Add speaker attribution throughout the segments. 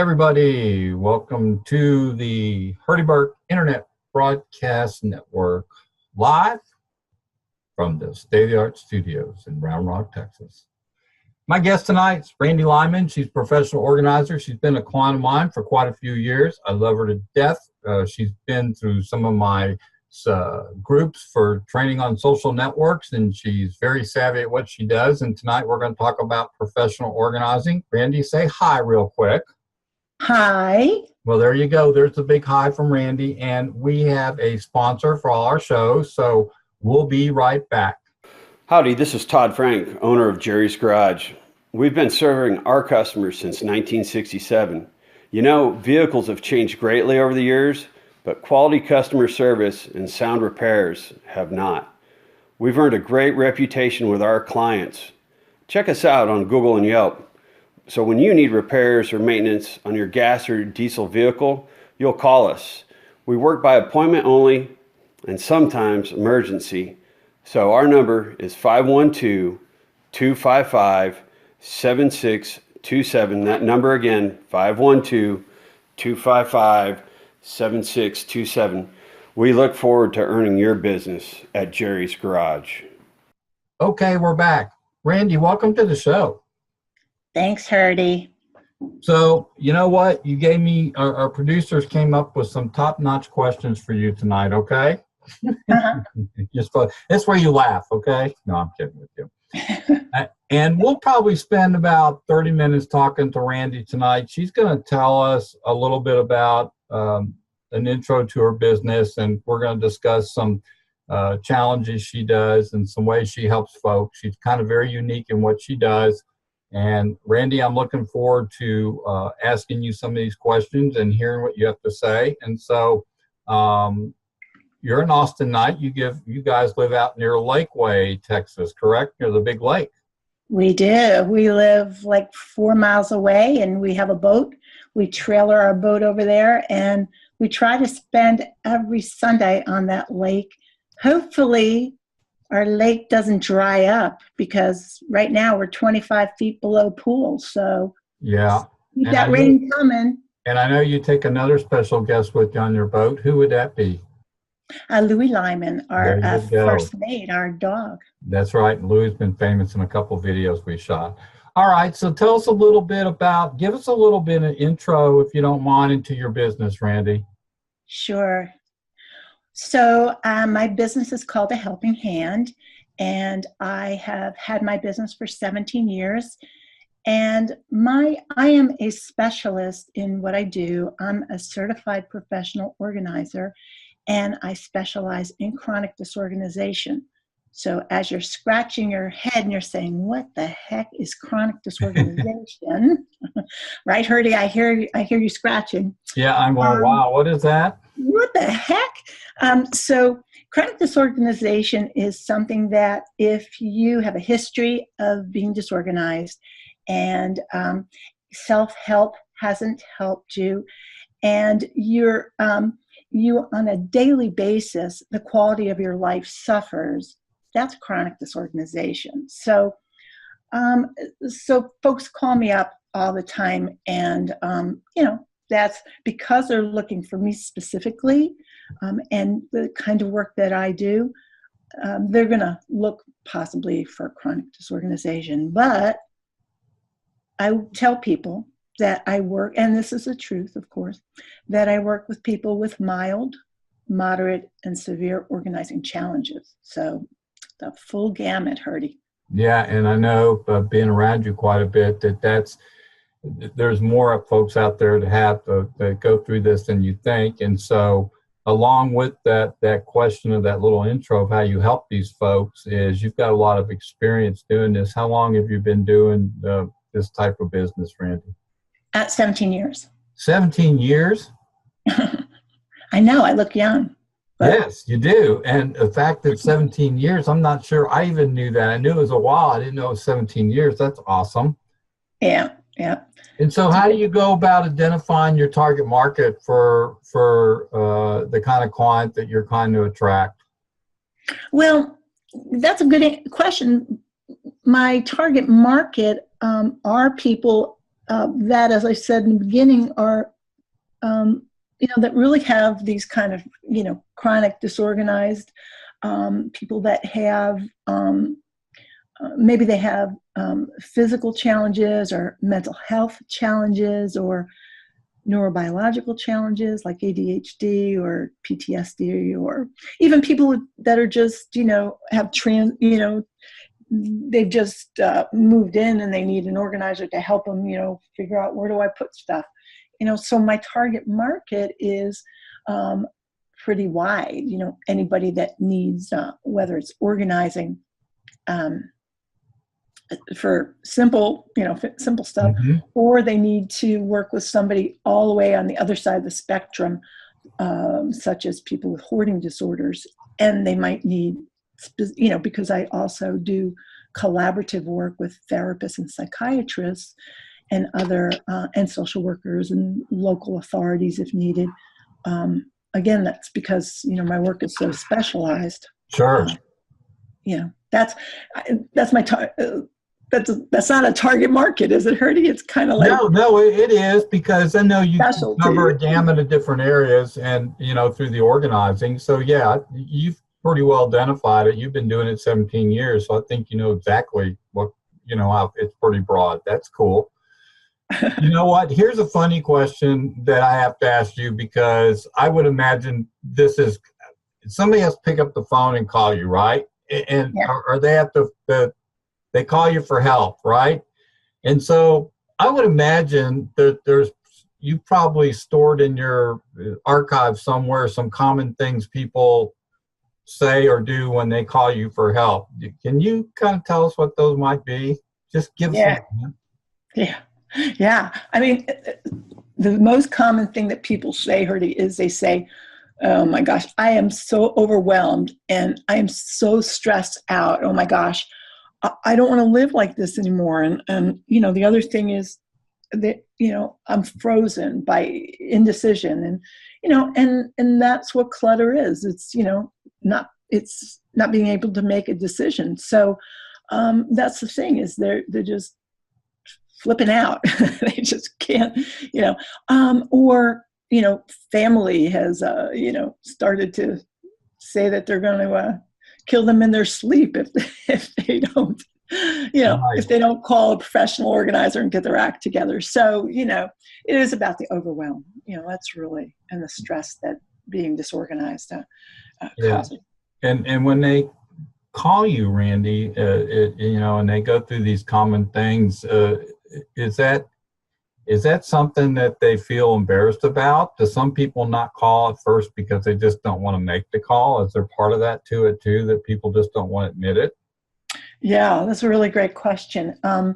Speaker 1: everybody. Welcome to the Hurdy-Burk Internet Broadcast Network, live from the state-of-the-art studios in Round Rock, Texas. My guest tonight is Randi Lyman. She's a professional organizer. She's been a client of mine for quite a few years. I love her to death. She's been through some of my groups for training on social networks, and she's very savvy at what she does. And tonight we're going to talk about professional organizing. Randi, say hi real quick.
Speaker 2: Hi.
Speaker 1: Well, there you go. There's a big hi from Randi. And we have a sponsor for all our shows, so we'll be right back.
Speaker 3: Howdy, this is Todd Frank, owner of Jerry's Garage. We've been serving our customers since 1967. You know, vehicles have changed greatly over the years, but quality customer service and sound repairs have not. We've earned a great reputation with our clients. Check us out on Google and Yelp. So when you need repairs or maintenance on your gas or diesel vehicle, you'll call us. We work by appointment only and sometimes emergency. So our number is 512-255-7627. That number again, 512-255-7627. We look forward to earning your business at Jerry's Garage.
Speaker 1: Okay, we're back. Randi, welcome to the show.
Speaker 2: Thanks, Hurdy.
Speaker 1: So, you know what? You gave me, our producers came up with some top-notch questions for you tonight, okay? That's where you laugh, okay? No, I'm kidding with you. And we'll probably spend about 30 minutes talking to Randi tonight. She's going to tell us a little bit about an intro to her business, and we're going to discuss some challenges she does and some ways she helps folks. She's kind of very unique in what she does. And Randi, I'm looking forward to asking you some of these questions and hearing what you have to say. And so you're in Austin tonight. You guys live out near Lakeway, Texas, correct? Near the big lake.
Speaker 2: We do. We live like 4 miles away, and we have a boat. We trailer our boat over there, and we try to spend every Sunday on that lake. Hopefully, our lake doesn't dry up, because right now we're 25 feet below pool. So
Speaker 1: yeah,
Speaker 2: we got rain coming.
Speaker 1: And I know you take another special guest with you on your boat. Who would that be?
Speaker 2: Louis Lyman, our first mate, our dog.
Speaker 1: That's right. Louis has been famous in a couple of videos we shot. All right. So tell us a little bit give us a little bit of intro, if you don't mind, into your business, Randi.
Speaker 2: Sure. So my business is called A Helping Hand, and I have had my business for 17 years. And I am a specialist in what I do. I'm a certified professional organizer, and I specialize in chronic disorganization. So as you're scratching your head and you're saying, what the heck is chronic disorganization? Right, Hurdy? I hear you scratching.
Speaker 1: Yeah, I'm going, wow, what is that?
Speaker 2: What the heck? So chronic disorganization is something that if you have a history of being disorganized and self-help hasn't helped you, and you on a daily basis, the quality of your life suffers, that's chronic disorganization. So folks call me up all the time, and that's because they're looking for me specifically, and the kind of work that I do, they're going to look possibly for chronic disorganization. But I tell people that I work, and this is the truth, of course, that I work with people with mild, moderate, and severe organizing challenges. So the full gamut, Hurdy.
Speaker 1: Yeah, and I know being around you quite a bit there's more folks out there that go through this than you think. And so along with that question of that little intro of how you help these folks is you've got a lot of experience doing this. How long have you been doing this type of business, Randi?
Speaker 2: 17 years.
Speaker 1: 17 years?
Speaker 2: I know, I look young.
Speaker 1: Yes, you do. And the fact that 17 years, I'm not sure I even knew that. I knew it was a while. I didn't know it was 17 years. That's awesome.
Speaker 2: Yeah.
Speaker 1: And so how do you go about identifying your target market for the kind of client that you're trying to attract?
Speaker 2: Well, that's a good question. My target market are people that, as I said in the beginning, are that really have these kind of chronic disorganized people that have maybe they have physical challenges or mental health challenges or neurobiological challenges like ADHD or PTSD, or even people that are just, have they've just moved in and they need an organizer to help them, figure out where do I put stuff. So my target market is pretty wide, anybody that needs, whether it's organizing for simple stuff,
Speaker 1: Mm-hmm.
Speaker 2: or they need to work with somebody all the way on the other side of the spectrum, such as people with hoarding disorders. And they might need, because I also do collaborative work with therapists and psychiatrists and other, and social workers and local authorities if needed. Again, that's because, my work is so specialized.
Speaker 1: Sure.
Speaker 2: That's my that's not a target market, is it, Herdy? It's kind of like
Speaker 1: no, it is, because I know you
Speaker 2: specialty.
Speaker 1: cover a gamut of different areas, and through the organizing. So yeah, you've pretty well identified it. You've been doing it 17 years, so I think you know exactly what it's pretty broad. That's cool. You know what? Here's a funny question that I have to ask you, because I would imagine this is somebody has to pick up the phone and call you, right? And
Speaker 2: Yeah.
Speaker 1: or they have to they call you for help, right? And so I would imagine that you probably stored in your archive somewhere some common things people say or do when they call you for help. Can you kind of tell us what those might be? Just give us
Speaker 2: Yeah. I mean, the most common thing that people say, Herdy, is they say, oh my gosh, I am so overwhelmed and I am so stressed out. Oh my gosh, I don't want to live like this anymore. And the other thing is that, I'm frozen by indecision, and that's what clutter is. It's, it's not being able to make a decision. So that's the thing, is they're just flipping out. They just can't, or, family has, started to say that they're going to kill them in their sleep if they don't,
Speaker 1: Right.
Speaker 2: if they don't call a professional organizer and get their act together. So, it is about the overwhelm, that's really, and the stress that being disorganized causes.
Speaker 1: And when they call you, Randi, and they go through these common things, is that something that they feel embarrassed about? Do some people not call at first because they just don't want to make the call? Is there part of that to it too, that people just don't want to admit it?
Speaker 2: Yeah, that's a really great question. I've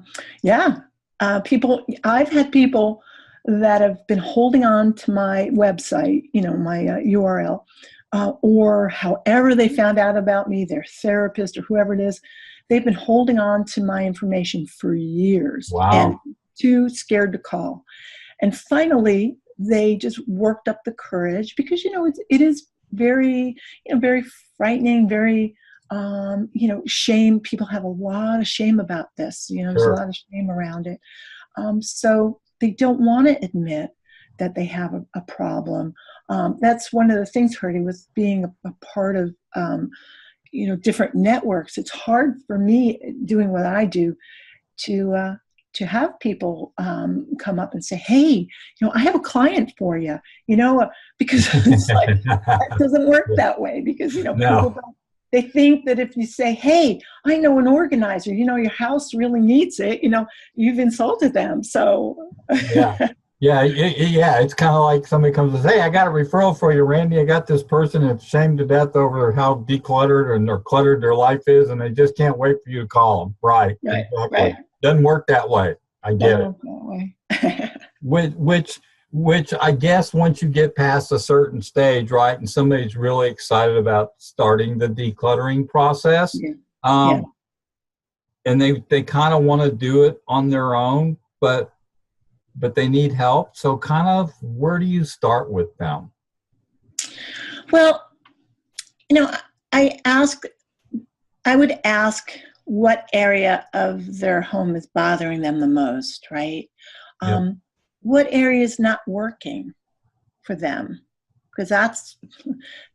Speaker 2: had people that have been holding on to my website, my URL, or however they found out about me, their therapist or whoever it is, they've been holding on to my information for years.
Speaker 1: Wow.
Speaker 2: And too scared to call. And finally, they just worked up the courage, because, it is very, very frightening, very, shame. People have a lot of shame about this. There's a lot of shame around it. So they don't want to admit that they have a problem. That's one of the things, Herdy, with being a part of, different networks. It's hard for me doing what I do to have people come up and say, hey, I have a client for you, because it's like, that doesn't work that way, because, people don't. They think that if you say, hey, I know an organizer, your house really needs it, you've insulted them. So
Speaker 1: it's kind of like somebody comes and says, hey, I got a referral for you, Randi. I got this person that's shamed to death over how decluttered or cluttered their life is, and they just can't wait for you to call them. Right. Exactly. Right. Doesn't work that way. I get it. Which I guess once you get past a certain stage, right, and somebody's really excited about starting the decluttering process, and they kind of want to do it on their own, but they need help. So kind of, where do you start with them?
Speaker 2: Well, I would ask what area of their home is bothering them the most, right?
Speaker 1: Yep.
Speaker 2: What area is not working for them? Because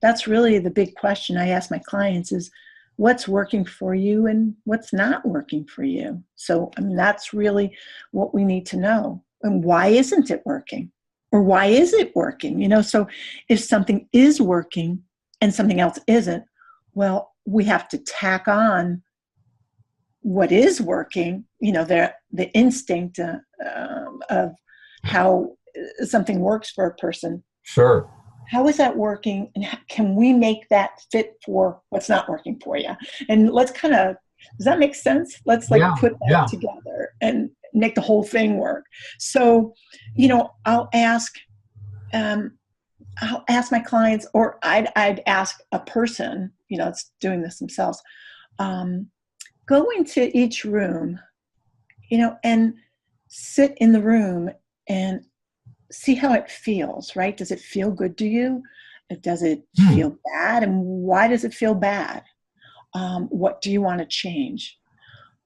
Speaker 2: that's really the big question I ask my clients is, what's working for you and what's not working for you? So, I mean, that's really what we need to know. And why isn't it working? Or why is it working? You know, so if something is working and something else isn't, well, we have to tack on what is working, you know, the instinct of how something works for a person.
Speaker 1: Sure.
Speaker 2: How is that working, and can we make that fit for what's not working for you? And let's kind of, does that make sense? Let's like put that together and make the whole thing work. So, you know, I'll ask my clients, or I'd ask a person, you know, that's doing this themselves, go into each room, you know, and sit in the room and see how it feels, right? Does it feel good to you? Does it feel bad? And why does it feel bad? What do you want to change?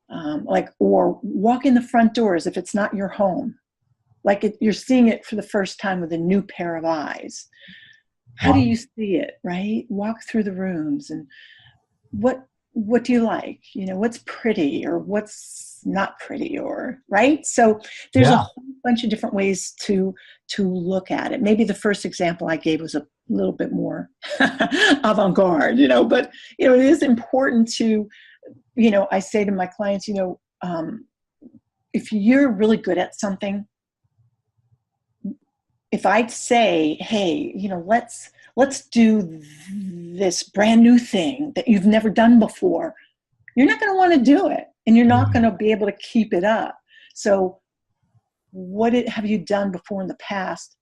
Speaker 2: Or walk in the front doors if it's not your home. You're seeing it for the first time with a new pair of eyes. How do you see it, right? Walk through the rooms and what do you like? You know, what's pretty or what's not pretty, or right? So there's a whole bunch of different ways to look at it. Maybe the first example I gave was a little bit more avant-garde, you know, but you know, it is important to, you know, I say to my clients, you know, if you're really good at something, if I'd say, hey, you know, let's do this brand new thing that you've never done before, you're not going to want to do it, and you're not going to be able to keep it up. So what have you done before in the past?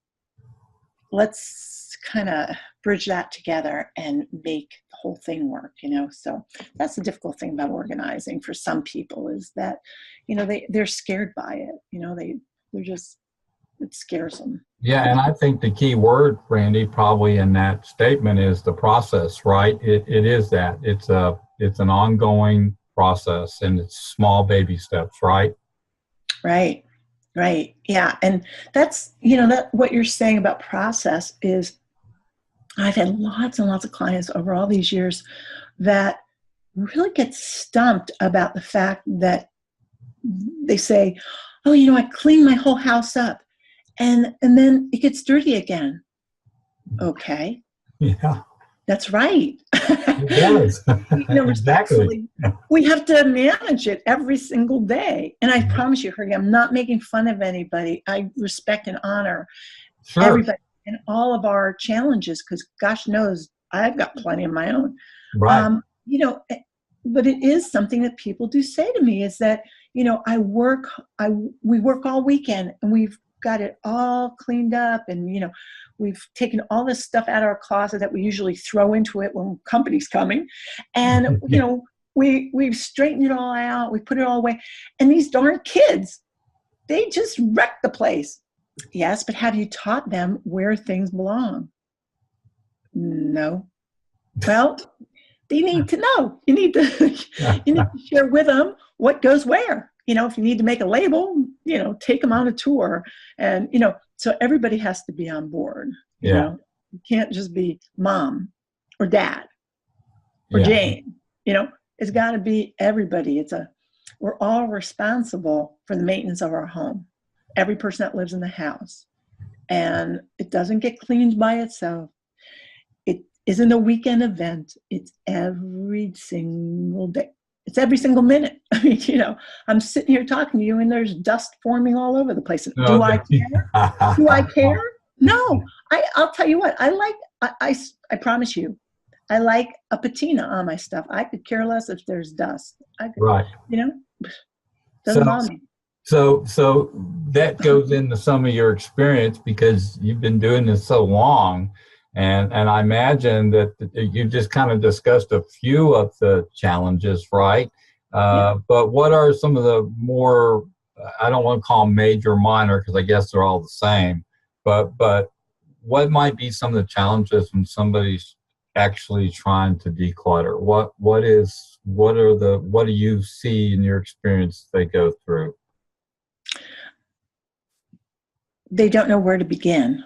Speaker 2: Let's kind of bridge that together and make the whole thing work, you know? So that's the difficult thing about organizing for some people, is that, you know, they're scared by it. You know, they're just, it scares them.
Speaker 1: Yeah, and I think the key word, Randi, probably in that statement is the process, right? It is that. It's an ongoing process, and it's small baby steps, right?
Speaker 2: Right. Yeah. And that's, you know, that what you're saying about process is, I've had lots and lots of clients over all these years that really get stumped about the fact that they say, oh, you know, I cleaned my whole house up, and then it gets dirty again. Okay.
Speaker 1: Yeah.
Speaker 2: That's right.
Speaker 1: It does.
Speaker 2: You know,
Speaker 1: Exactly.
Speaker 2: we have to manage it every single day. And I promise you, Hoarding, I'm not making fun of anybody. I respect and honor everybody and all of our challenges, because gosh knows I've got plenty of my own.
Speaker 1: Right.
Speaker 2: You know, but it is something that people do say to me, is that, you know, we work all weekend and we've got it all cleaned up, and you know, we've taken all this stuff out of our closet that we usually throw into it when company's coming, and you know, we've straightened it all out, we put it all away, and these darn kids, they just wreck the place. Yes, but have you taught them where things belong? No. Well, they need to know. You need to share with them what goes where. You know, if you need to make a label, you know, take them on a tour, and you know, so everybody has to be on board. You know, you can't just be mom or dad or Jane. You know, it's got to be everybody. We're all responsible for the maintenance of our home. Every person that lives in the house, and it doesn't get cleaned by itself. It isn't a weekend event. It's every single day. It's every single minute. I mean, you know, I'm sitting here talking to you and there's dust forming all over the place. Do I care? Do I care? No. I'll tell you what, I promise you, I like a patina on my stuff. I could care less if there's dust.
Speaker 1: Right.
Speaker 2: You know, doesn't bother me.
Speaker 1: So that goes into some of your experience, because you've been doing this so long. And I imagine that you just kind of discussed a few of the challenges, right? But what are some of the more, I don't want to call them major or minor, because I guess they're all the same, but what might be some of the challenges when somebody's actually trying to declutter? What do you see in your experience they go through?
Speaker 2: they don't know where to begin.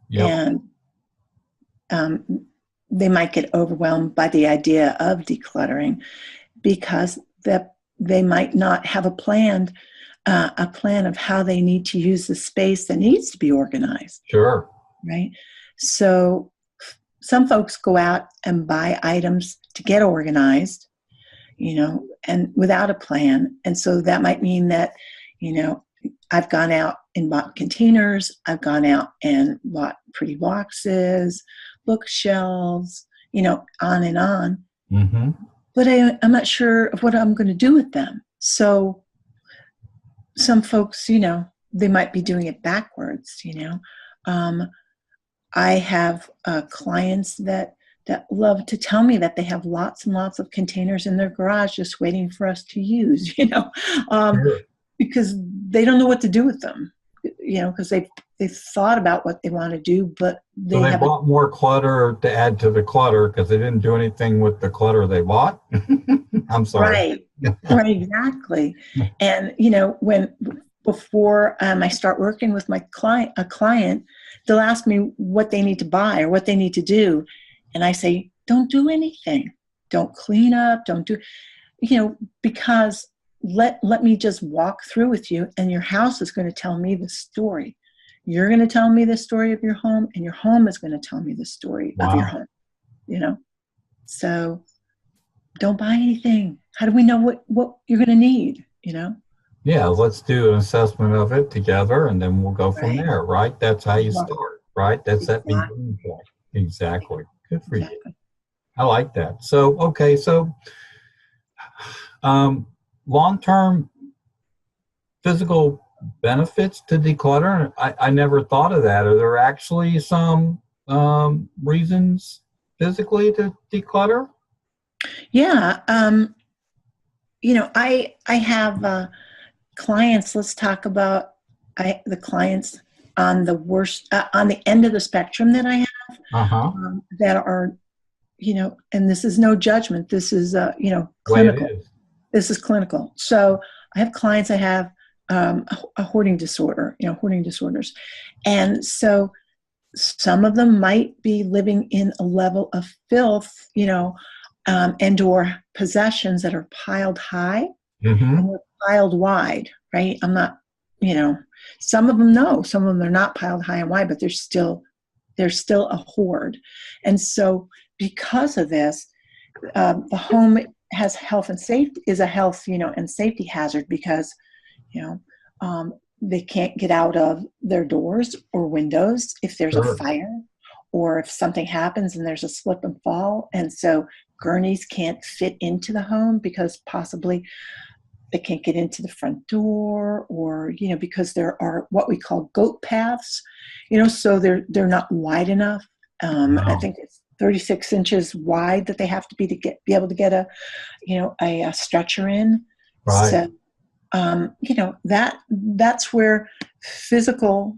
Speaker 1: Yep.
Speaker 2: And they might get overwhelmed by the idea of decluttering because they might not have a plan of how they need to use the space that needs to be organized.
Speaker 1: Sure.
Speaker 2: Right? So some folks go out and buy items to get organized, and without a plan. And so that might mean that, I've gone out and bought containers. I've gone out and bought pretty boxes, bookshelves, on and on.
Speaker 1: Mm-hmm.
Speaker 2: But I'm not sure of what I'm going to do with them. So some folks, they might be doing it backwards, I have clients that love to tell me that they have lots and lots of containers in their garage just waiting for us to use,
Speaker 1: Sure.
Speaker 2: because they don't know what to do with them, because they've thought about what they want to do, but
Speaker 1: So they bought more clutter to add to the clutter because they didn't do anything with the clutter they bought. I'm sorry.
Speaker 2: Right, exactly. And, before I start working with a client, they'll ask me what they need to buy or what they need to do. And I say, don't do anything. Don't clean up. Don't do, because let me just walk through with you, and your house is going to tell me the story. You're going to tell me the story of your home, and your home is going to tell me the story of your home, So don't buy anything. How do we know what you're going to need,
Speaker 1: Yeah, let's do an assessment of it together, and then we'll go from there, right? That's how you start, right? That's that beginning point. Exactly. Good for you. I like that. So, okay, long-term physical benefits to declutter. I never thought of that. Are there actually some reasons physically to declutter?
Speaker 2: Yeah. I have clients. Let's talk about the clients on on the end of the spectrum that I have, that are, and this is no judgment. This is, clinical. This is clinical. So I have clients that have a hoarding disorder, hoarding disorders. And so some of them might be living in a level of filth, and or possessions that are piled high and they're piled wide, right? I'm not, some of them, no, some of them are not piled high and wide, but they're still a hoard. And so because of this, the home has health and safety, is a health, and safety hazard because, they can't get out of their doors or windows if there's a fire or if something happens and there's a slip and fall. And so gurneys can't fit into the home because possibly they can't get into the front door, or, because there are what we call goat paths, so they're not wide enough. I think it's 36 inches wide that they have to be able to get a stretcher in.
Speaker 1: Right.
Speaker 2: So, that's where physical,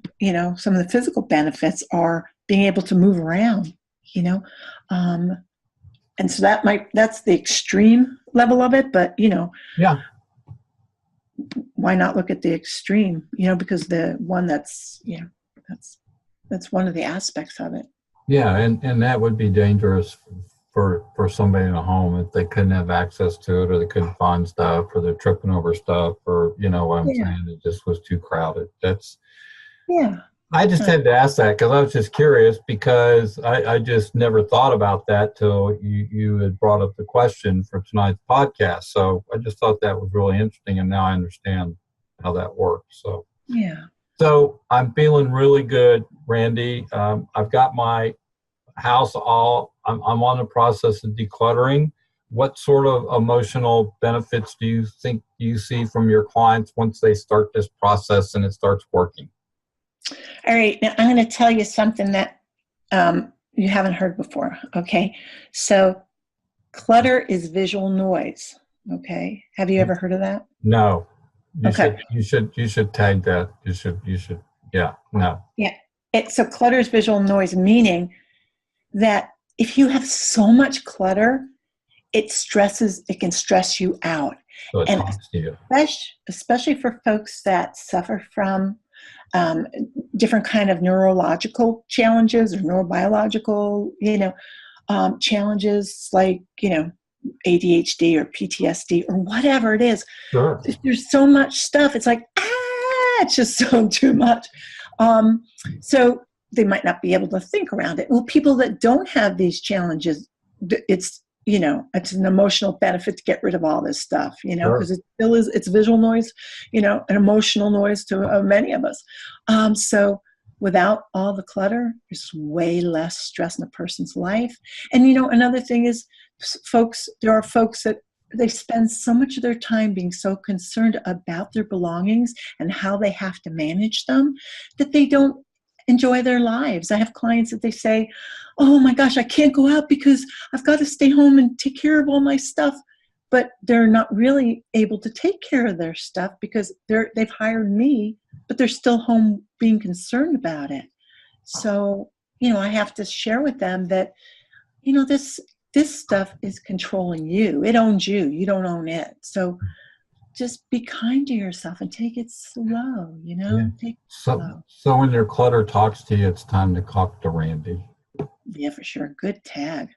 Speaker 2: some of the physical benefits are being able to move around, and so that's the extreme level of it, but,
Speaker 1: yeah.
Speaker 2: Why not look at the extreme, because the one that's one of the aspects of it.
Speaker 1: Yeah, and that would be dangerous for somebody in a home if they couldn't have access to it, or they couldn't find stuff, or they're tripping over stuff, or what I'm saying, it just was too crowded. I just had to ask that because I was just curious, because I just never thought about that till you had brought up the question for tonight's podcast. So I just thought that was really interesting, and now I understand how that works. So So I'm feeling really good, Randi. I've got my house I'm on the process of decluttering. What sort of emotional benefits do you think you see from your clients once they start this process and it starts working?
Speaker 2: All right. Now I'm going to tell you something that you haven't heard before. Okay. So clutter is visual noise. Okay. Have you ever heard of that?
Speaker 1: No. You
Speaker 2: should
Speaker 1: tag that. You should. Yeah. No.
Speaker 2: Yeah. So clutter is visual noise, meaning that if you have so much clutter, it can stress you out.
Speaker 1: So it talks to you.
Speaker 2: Especially for folks that suffer from different kind of neurological challenges or neurobiological, challenges like, ADHD or PTSD or whatever it is.
Speaker 1: Sure.
Speaker 2: There's so much stuff. It's like, it's just so too much. So they might not be able to think around it. Well, people that don't have these challenges, it's an emotional benefit to get rid of all this stuff, because it still is, it's visual noise, an emotional noise to many of us. So without all the clutter, there's way less stress in a person's life. And, another thing is, there are folks that they spend so much of their time being so concerned about their belongings and how they have to manage them that they don't enjoy their lives. I have clients that they say, oh my gosh, I can't go out because I've got to stay home and take care of all my stuff. But they're not really able to take care of their stuff because they've hired me, but they're still home being concerned about it. So, I have to share with them that, this stuff is controlling you. It owns you. You don't own it. So just be kind to yourself and take it slow,
Speaker 1: Yeah.
Speaker 2: Take it
Speaker 1: So,
Speaker 2: slow.
Speaker 1: so when your clutter talks to you, it's time to talk to Randi.
Speaker 2: Yeah, for sure. Good tag.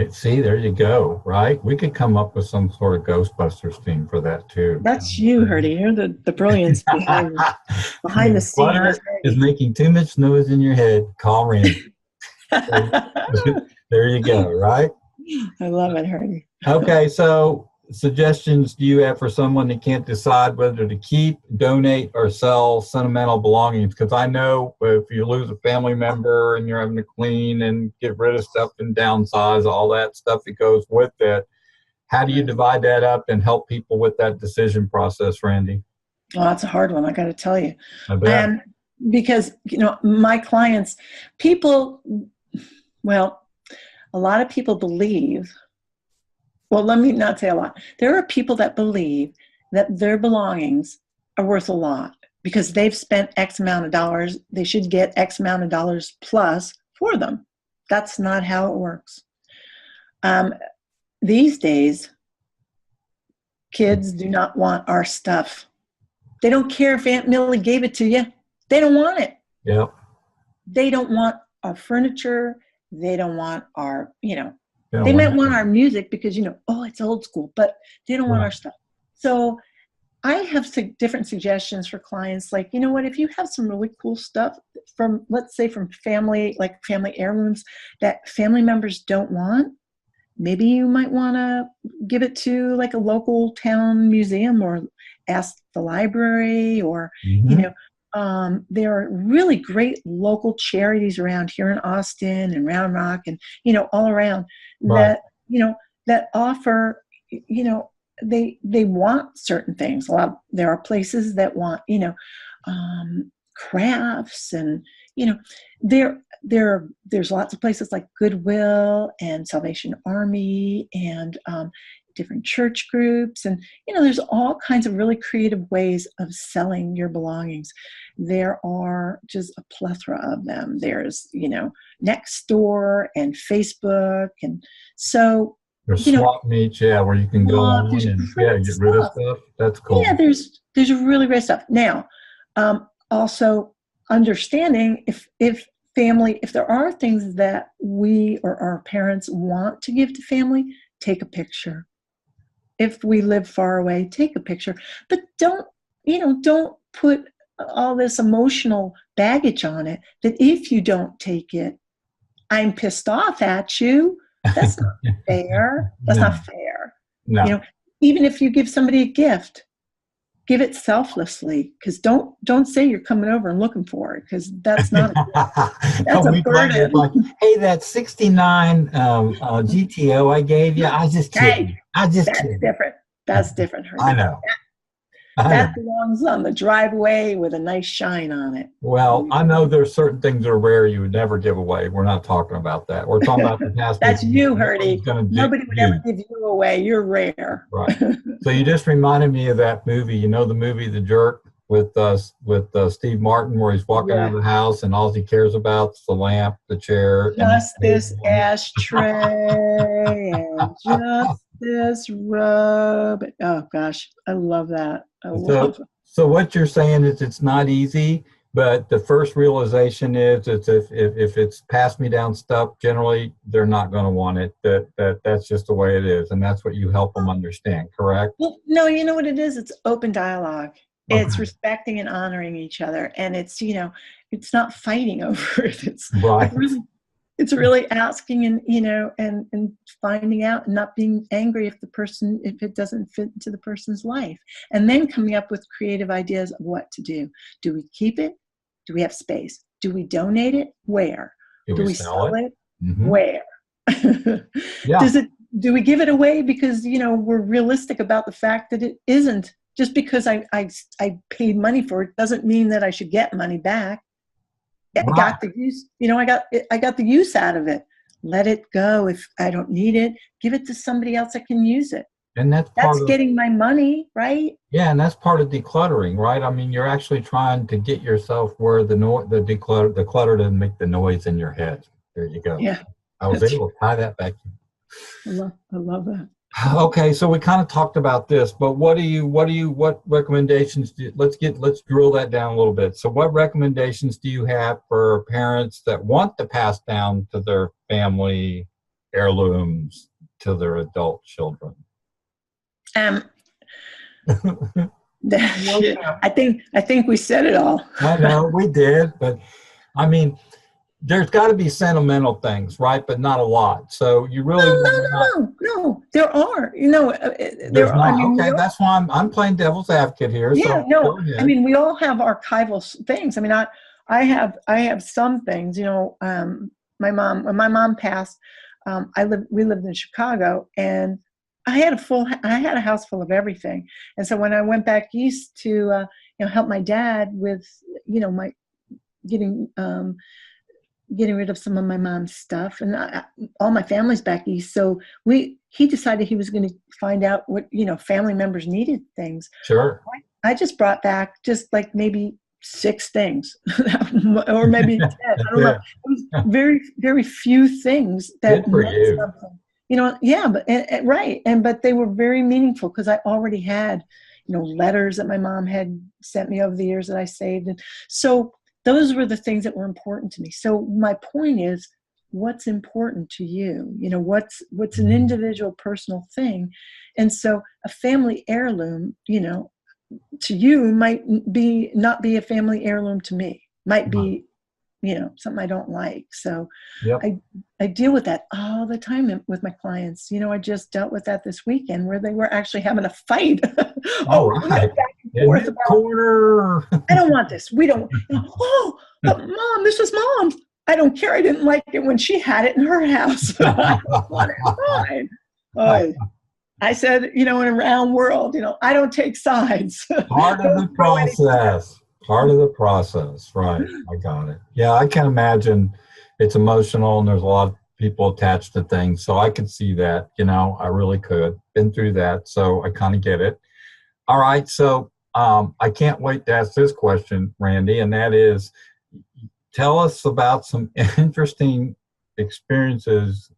Speaker 1: See, there you go, right? We could come up with some sort of Ghostbusters theme for that too.
Speaker 2: That's you, Herdy. You're the brilliance behind the scenes.
Speaker 1: Clutter is making too much noise in your head. Call Randi. There you go, right?
Speaker 2: I love it, Herdy.
Speaker 1: Okay, so suggestions do you have for someone that can't decide whether to keep, donate, or sell sentimental belongings? Because I know if you lose a family member and you're having to clean and get rid of stuff and downsize, all that stuff that goes with it, how do you divide that up and help people with that decision process, Randi?
Speaker 2: Well, that's a hard one, I got to tell you.
Speaker 1: I bet.
Speaker 2: Because, my clients, a lot of people believe, well, let me not say a lot. There are people that believe that their belongings are worth a lot because they've spent X amount of dollars. They should get X amount of dollars plus for them. That's not how it works. These days, kids do not want our stuff. They don't care if Aunt Millie gave it to you. They don't want it.
Speaker 1: Yep.
Speaker 2: They don't want our furniture. They don't want our, they might want our music because, it's old school, but they don't want our stuff. So I have different suggestions for clients. Like, if you have some really cool stuff from, let's say from family, like family heirlooms that family members don't want, maybe you might want to give it to like a local town museum or ask the library or, there are really great local charities around here in Austin and Round Rock and, all around that, that offer, they want certain things. There are places that want, crafts and, there's lots of places like Goodwill and Salvation Army and different church groups. And, there's all kinds of really creative ways of selling your belongings. There are just a plethora of them. There's, Nextdoor and Facebook. And so,
Speaker 1: there's swap meets, where you can go on and get rid of stuff. That's cool.
Speaker 2: Yeah, there's really great stuff. Now, also understanding if there are things that we or our parents want to give to family, take a picture. If we live far away, take a picture. But don't put all this emotional baggage on it that if you don't take it, I'm pissed off at you. That's not fair. That's not fair.
Speaker 1: No.
Speaker 2: Even if you give somebody a gift, give it selflessly, because don't say you're coming over and looking for it, because that's not that's a burden.
Speaker 1: Like, hey, that 69 GTO I gave you, I just kidding. That's
Speaker 2: different. That's different.
Speaker 1: I know.
Speaker 2: That belongs on the driveway with a nice shine on it.
Speaker 1: Well, I know there's certain things that are rare you would never give away. We're not talking about that. We're talking about the past.
Speaker 2: That's you, Herdy. Nobody would ever give you away. You're rare.
Speaker 1: Right. So you just reminded me of that movie. You know the movie The Jerk with Steve Martin, where he's walking out of the house and all he cares about is the lamp, the chair,
Speaker 2: just this ashtray, and just this rub. Oh gosh, I love that.
Speaker 1: So what you're saying is it's not easy, But the first realization is if it's passed me down stuff, generally they're not going to want it. That's just the way it is, and that's what you help them understand. Correct?
Speaker 2: Well, no, you know what it is? It's open dialogue.
Speaker 1: Okay.
Speaker 2: It's respecting and honoring each other, and it's it's not fighting over it.
Speaker 1: Right.
Speaker 2: It's really asking and finding out and not being angry if it doesn't fit into the person's life, and then coming up with creative ideas of what to do. Do we keep it? Do we have space? Do we donate it? Where?
Speaker 1: Do we sell it?
Speaker 2: Mm-hmm. Where?
Speaker 1: Yeah.
Speaker 2: Do we give it away because we're realistic about the fact that it isn't, just because I paid money for it doesn't mean that I should get money back. I got the use, I got the use out of it. Let it go. If I don't need it, give it to somebody else that can use it.
Speaker 1: And that's
Speaker 2: getting my money, right?
Speaker 1: Yeah, and that's part of decluttering, right? I mean, you're actually trying to get yourself where the clutter doesn't make the noise in your head. There you go.
Speaker 2: Yeah.
Speaker 1: I was able to tie that back in.
Speaker 2: I love that.
Speaker 1: Okay, so we kind of talked about this, but what recommendations let's drill that down a little bit. So what recommendations do you have for parents that want to pass down to their family heirlooms to their adult children?
Speaker 2: I think we said it all.
Speaker 1: I know we did, but I mean, there's got to be sentimental things, right? But not a lot. So you really
Speaker 2: no. There are.
Speaker 1: There's not. I mean, okay, that's why I'm playing devil's advocate here.
Speaker 2: Yeah,
Speaker 1: so
Speaker 2: no. I mean, we all have archival things. I mean, I have some things. When my mom passed, we lived in Chicago, and I had a house full of everything. And so when I went back east to help my dad with my getting rid of some of my mom's stuff, and all my family's back east. So he decided he was going to find out what family members needed things.
Speaker 1: Sure.
Speaker 2: I just brought back just like maybe 6 things, or maybe 10. I don't know. It was very, very few things that meant something. Yeah, but right, but they were very meaningful because I already had, letters that my mom had sent me over the years that I saved, and so those were the things that were important to me. So my point is, what's important to you? What's an individual personal thing, and so a family heirloom, to you might not be a family heirloom to me. Might be, something I don't like. So
Speaker 1: yep.
Speaker 2: I deal with that all the time with my clients. I just dealt with that this weekend where they were actually having a fight.
Speaker 1: Right.
Speaker 2: Forth about,
Speaker 1: corner.
Speaker 2: I don't want this. We don't. But Mom, this was Mom's. I don't care. I didn't like it when she had it in her house. I don't want it. Fine. I said, in a round world, I don't take sides.
Speaker 1: Part of the process. Part of the process, right? I got it. Yeah, I can imagine it's emotional, and there's a lot of people attached to things, so I could see that. I really could. Been through that, so I kind of get it. All right, so I can't wait to ask this question, Randi, and that is, tell us about some interesting experiences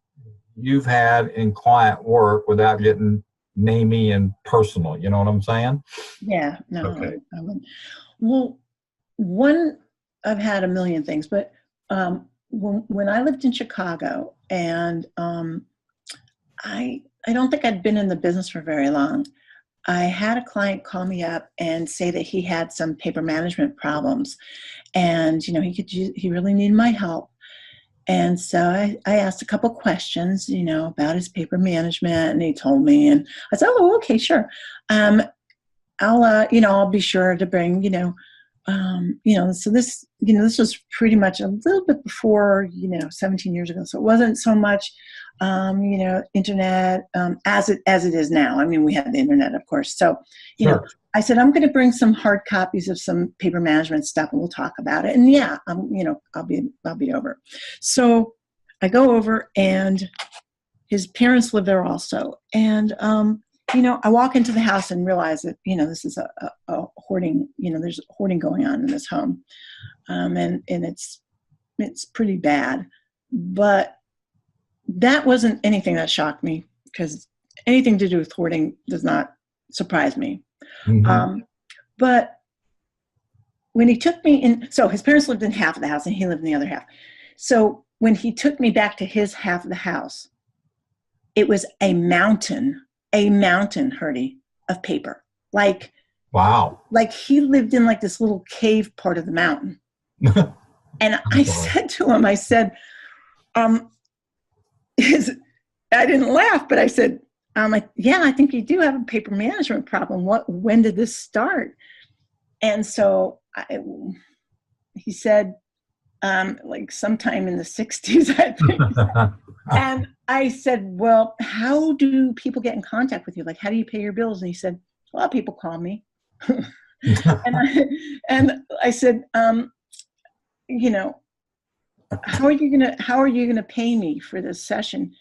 Speaker 1: you've had in client work without getting namey and personal. You know what I'm saying?
Speaker 2: Yeah. No.
Speaker 1: Okay.
Speaker 2: Well, I've had a million things, but when I lived in Chicago, and I don't think I'd been in the business for very long, I had a client call me up and say that he had some paper management problems, and he really needed my help. And so I asked a couple questions, about his paper management, and he told me, and I said, "Oh, okay, sure. I'll be sure to bring, so this, this was pretty much a little bit before, 17 years ago. So it wasn't so much, internet as it is now. I mean, we have the internet, of course. So,
Speaker 1: Sure.
Speaker 2: I said, I'm going to bring some hard copies of some paper management stuff, and we'll talk about it. And yeah, I'll be over. So I go over, and his parents live there also. And, I walk into the house and realize that, this is a hoarding, there's hoarding going on in this home. And it's pretty bad. But that wasn't anything that shocked me, because anything to do with hoarding does not surprise me.
Speaker 1: Mm-hmm.
Speaker 2: But when he took me in, so his parents lived in half of the house and he lived in the other half. So when he took me back to his half of the house, it was a mountain, Hurdy, of paper. Like,
Speaker 1: wow.
Speaker 2: Like he lived in like this little cave part of the mountain. And I said to him, I said, I didn't laugh, but I said, yeah, I think you do have a paper management problem. When did this start? And so he said, like sometime in the 60s, I think. And I said, well, how do people get in contact with you? Like, how do you pay your bills? And he said, well, people call me. and I said, you know, how are you gonna pay me for this session?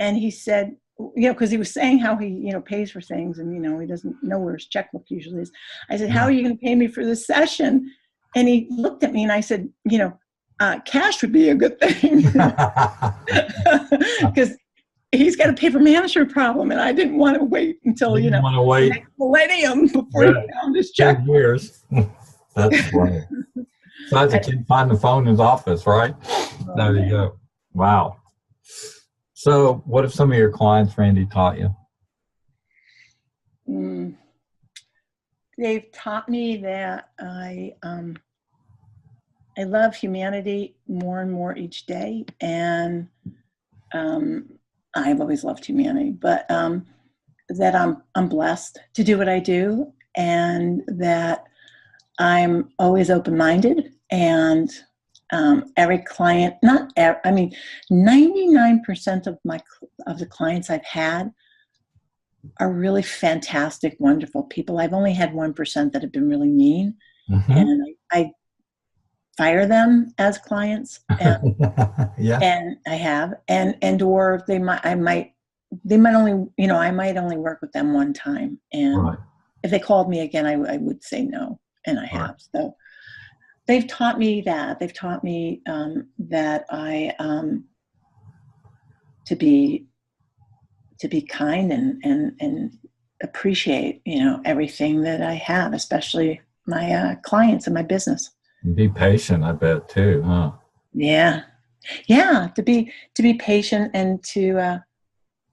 Speaker 2: And he said, you know, because he was saying how he, you know, pays for things, and you know, he doesn't know where his checkbook usually is. I said, how are you gonna pay me for this session? And he looked at me and I said, you know, cash would be a good thing, because he's got a paper management problem, and I didn't want to wait until the next millennium before he found his check.
Speaker 1: 10 years. That's funny. Besides, the kid find the phone in his office, right? There you go. Wow. So, what have some of your clients, Randi, taught you?
Speaker 2: They've taught me that I love humanity more and more each day, and I've always loved humanity, but that I'm blessed to do what I do, and that I'm always open-minded, and every client, 99% of the clients I've had are really fantastic, wonderful people. I've only had 1% that have been really mean, and I fire them as clients, and and I have, and or I might only, you know, I might only work with them one time, and if they called me again, I would say no, and I have. So they've taught me that. They've taught me that I to be kind and appreciate, you know, everything that I have, especially my clients and my business.
Speaker 1: And be patient, I bet, too, huh?
Speaker 2: Yeah, to be patient, and to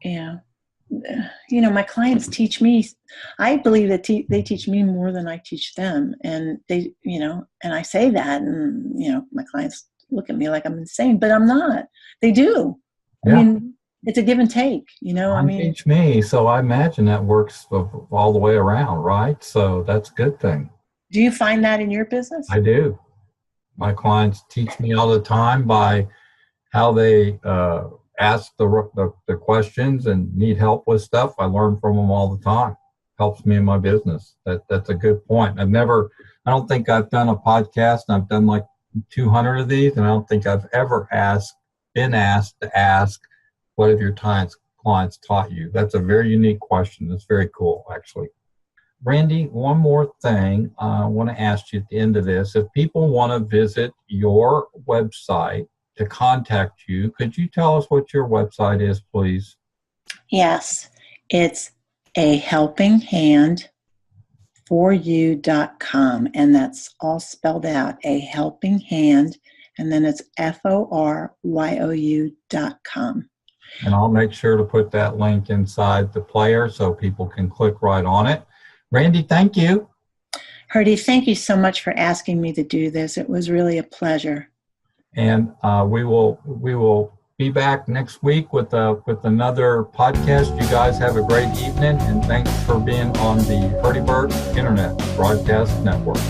Speaker 2: you know, my clients teach me. I believe that they teach me more than I teach them, and they, you know, and I say that, and you know, my clients look at me like I'm insane, but I'm not. They do. I mean, it's a give and take, you know. I mean,
Speaker 1: teach me, so I imagine that works all the way around, right? So that's a good thing.
Speaker 2: Do you find that in your business?
Speaker 1: I do. My clients teach me all the time by how they ask the questions and need help with stuff. I learn from them all the time. Helps me in my business. That's a good point. I don't think I've done a podcast, and I've done like 200 of these, and I don't think I've ever been asked to ask, what have your clients taught you? That's a very unique question. That's very cool, actually. Randi, one more thing I want to ask you at the end of this. If people want to visit your website to contact you, could you tell us what your website is, please?
Speaker 2: Yes, it's ahelpinghand4you.com, and that's all spelled out, A Helping Hand, and then it's FORYOU.com.
Speaker 1: And I'll make sure to put that link inside the player so people can click right on it. Randi, thank you.
Speaker 2: Hurdy, thank you so much for asking me to do this. It was really a pleasure.
Speaker 1: And we will be back next week with another podcast. You guys have a great evening, and thanks for being on the Hurdy Bird Internet Broadcast Network.